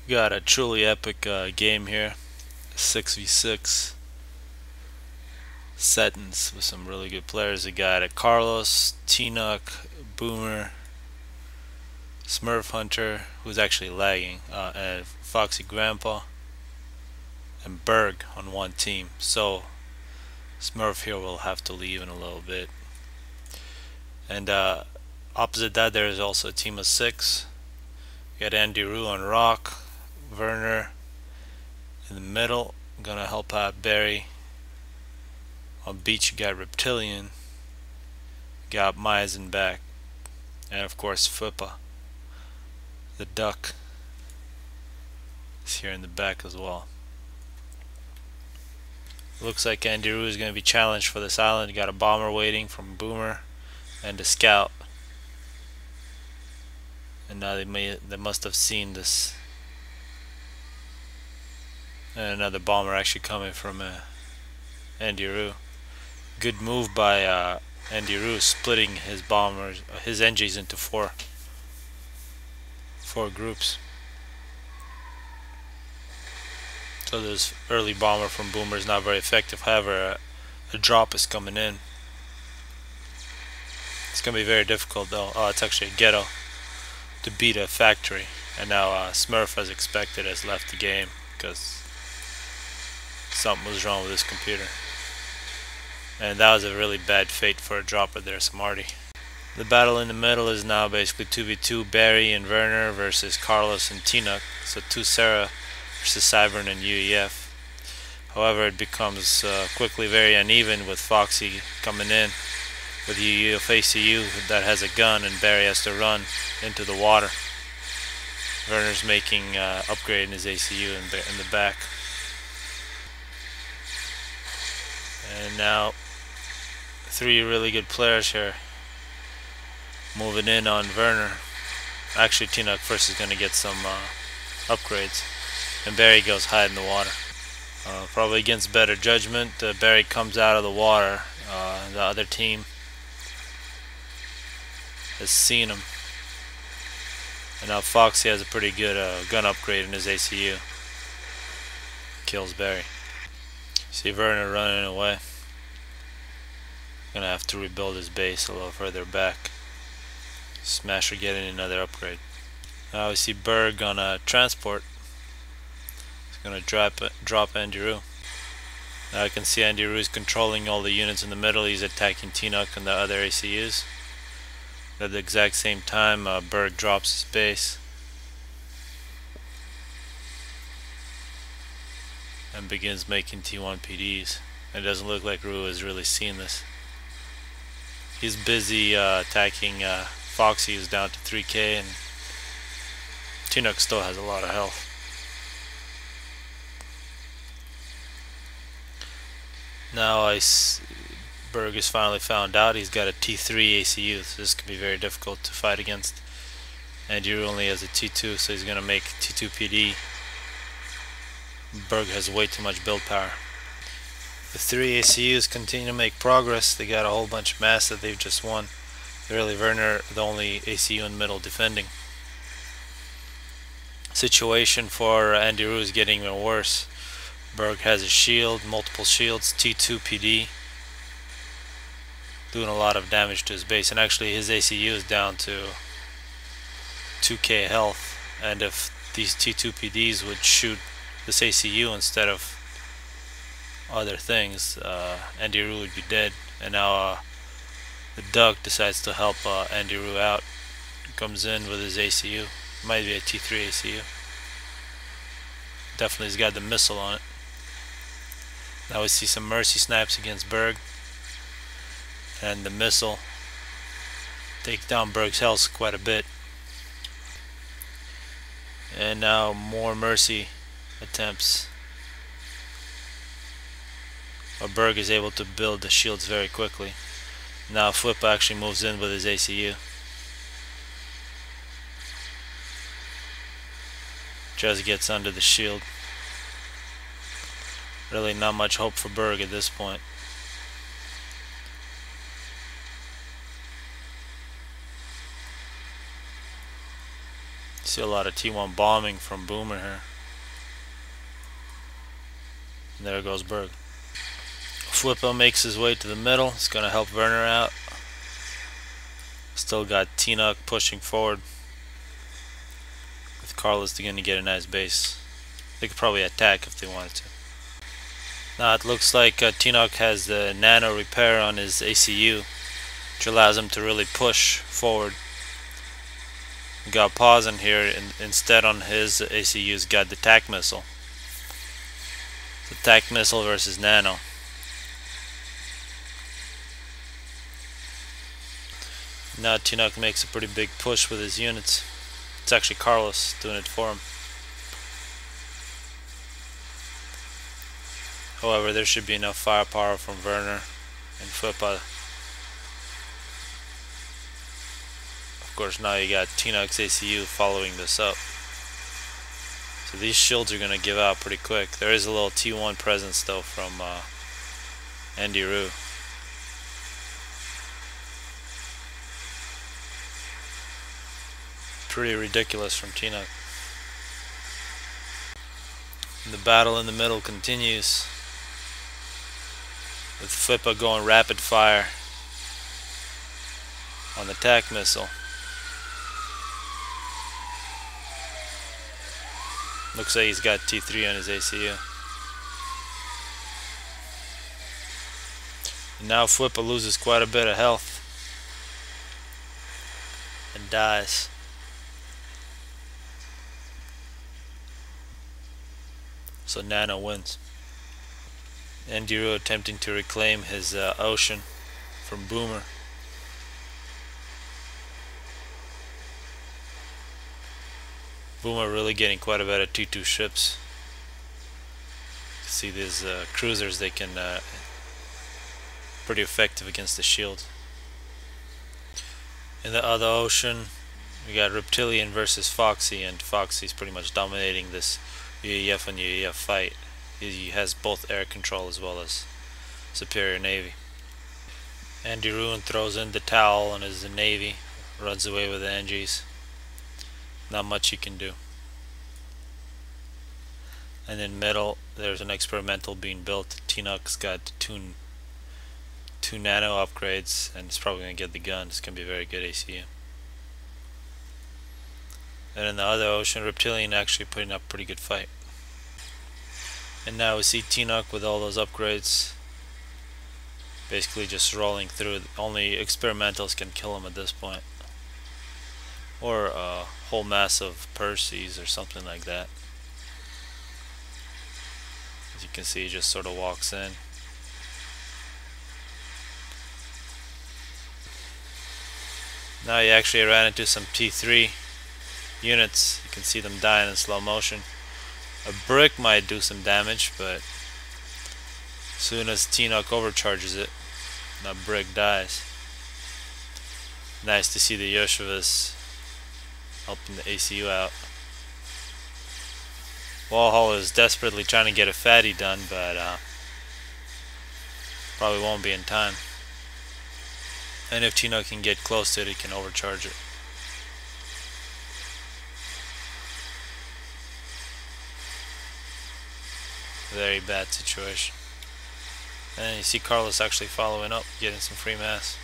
Got a truly epic game here. 6v6 Setons with some really good players. We got Carlos, Tino, Boomer, Smurf Hunter, who's actually lagging, and Foxy Grandpa, and Berg on one team. So Smurf here will have to leave in a little bit. And opposite that, there is also a team of 6. You got Andy Rue on Rock, Werner in the middle, gonna help out Barry. On beach, you got Reptilian, got Maizen back, and of course Flipa, the duck, is here in the back as well. Looks like Andy Rue is going to be challenged for this island. You got a bomber waiting from Boomer and a scout, and now they must have seen this. And another bomber actually coming from Andy Rue. Good move by Andy Rue, splitting his NGs into four groups. So this early bomber from Boomer is not very effective. However, a drop is coming in. It's gonna be very difficult though. Oh, it's actually a ghetto to beat a factory. And now Smurf, as expected, has left the game because something was wrong with his computer. And that was a really bad fate for a dropper there, Smarty. The battle in the middle is now basically 2v2, Barry and Werner versus Carlos and Tino. So 2 Sarah versus Cybern and UEF. However, it becomes quickly very uneven with Foxy coming in with UEF ACU that has a gun, and Barry has to run into the water. Werner's making upgrading his ACU in the back. And now 3 really good players here moving in on Werner. Actually, Tino first is going to get some upgrades, and Barry goes hide in the water. Probably against better judgment, Barry comes out of the water. The other team has seen him, and now Foxy has a pretty good gun upgrade in his ACU. Kills Barry. See Werner running away. Gonna have to rebuild his base a little further back. Smasher getting another upgrade. Now we see Berg on a transport. He's gonna drop Andy Rue. Now I can see Andy Rue is controlling all the units in the middle. He's attacking Tinook and the other ACUs. At the exact same time, Berg drops his base and begins making T1 PDs. It doesn't look like Rue is really seeing this. He's busy attacking Foxy, who's down to 3k, and Tinook still has a lot of health. Now Berg is finally found out. He's got a T3 ACU, so this could be very difficult to fight against. And Rue only has a T2, so he's going to make T2 PD. Berg has way too much build power. The 3 ACUs continue to make progress. They got a whole bunch of mass that they've just won. Really, Werner, the only ACU in the middle defending. Situation for Andy Rue is getting even worse. Berg has a shield, multiple shields, T2 PD, doing a lot of damage to his base, and actually his ACU is down to 2k health, and if these T2 PDs would shoot this ACU instead of other things, Andy Rue would be dead. And now the Duck decides to help Andy Rue out. Comes in with his ACU. Might be a T3 ACU. Definitely has got the missile on it. Now we see some mercy snipes against Berg, and the missile takes down Berg's health quite a bit. And now more mercy attempts. But Berg is able to build the shields very quickly. Now Flip actually moves in with his ACU. Just gets under the shield. Really not much hope for Berg at this point. See a lot of T1 bombing from Boomer here. And there goes Berg. Flippo makes his way to the middle. It's going to help Werner out. Still got Tino pushing forward. With Carlos going to get a nice base. They could probably attack if they wanted to. Now it looks like Tino has the nano repair on his ACU, which allows him to really push forward. We got pause in here, and instead on his ACU's got the TAC missile. So TAC missile versus nano. Now Tino makes a pretty big push with his units. It's actually Carlos doing it for him. However, there should be enough firepower from Werner and Flippo. Of course, now you got Tino's ACU following this up. So these shields are going to give out pretty quick. There is a little T1 presence though from Andy Rue. Pretty ridiculous from Tino. The battle in the middle continues, with Flippo going rapid fire on the TAC missile. Looks like he's got T3 on his ACU. And now Flippo loses quite a bit of health and dies. So Nano wins. Andy Rue attempting to reclaim his ocean from Boomer. Boomer really getting quite a bit of T2 ships. You see these cruisers, they can pretty effective against the shield. In the other ocean, we got Reptilian versus Foxy, and Foxy's pretty much dominating this UAF and UAF fight. He has both air control as well as superior navy. Andy Ruin throws in the towel on his navy, runs away with the NGs. Not much he can do. And in middle, there's an experimental being built. Tino's got two nano upgrades, and it's probably going to get the gun. It's going to be a very good ACU. And in the other ocean, Reptilian actually putting up a pretty good fight. And now we see Tino with all those upgrades, basically just rolling through. Only experimentals can kill him at this point, or a whole mass of Perseus or something like that. As you can see, he just sort of walks in. Now he actually ran into some T3 units. You can see them dying in slow motion. A brick might do some damage, but as soon as Tino overcharges it, that brick dies. Nice to see the Yoshivas helping the ACU out. Walhall is desperately trying to get a fatty done, but probably won't be in time. And if Tino can get close to it, he can overcharge it. Very bad situation. And you see Carlos actually following up, getting some free mass.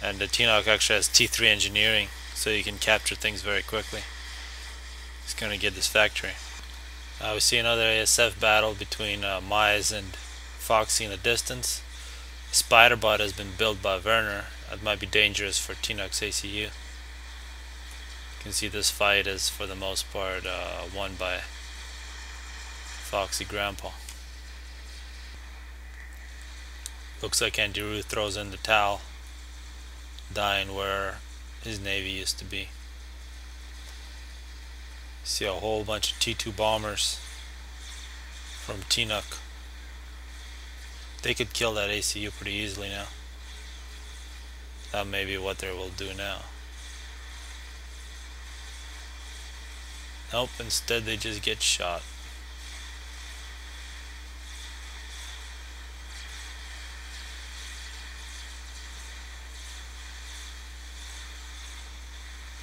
And the Tino actually has T3 engineering, so you can capture things very quickly. He's going to get this factory. We see another ASF battle between Mize and Foxy in the distance. Spiderbot has been built by Werner. That might be dangerous for Tino's ACU. You can see this fight is for the most part won by Foxy Grandpa. Looks like Andy Rue throws in the towel, dying where his navy used to be. See a whole bunch of T2 bombers from Tino. They could kill that ACU pretty easily now. That may be what they will do now. Nope, instead they just get shot.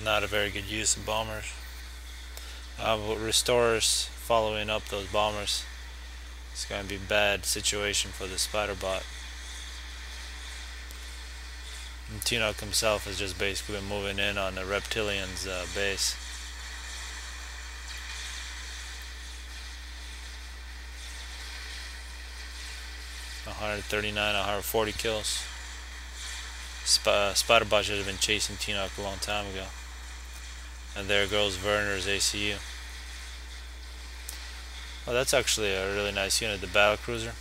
Not a very good use of bombers. But restorers following up those bombers. It's going to be a bad situation for the spider bot. And Tino himself has just basically been moving in on the reptilians' base. $139, 140 kills. Spider bot should have been chasing Tino a long time ago. And there goes Werner's ACU. Oh, that's actually a really nice unit, the battle cruiser.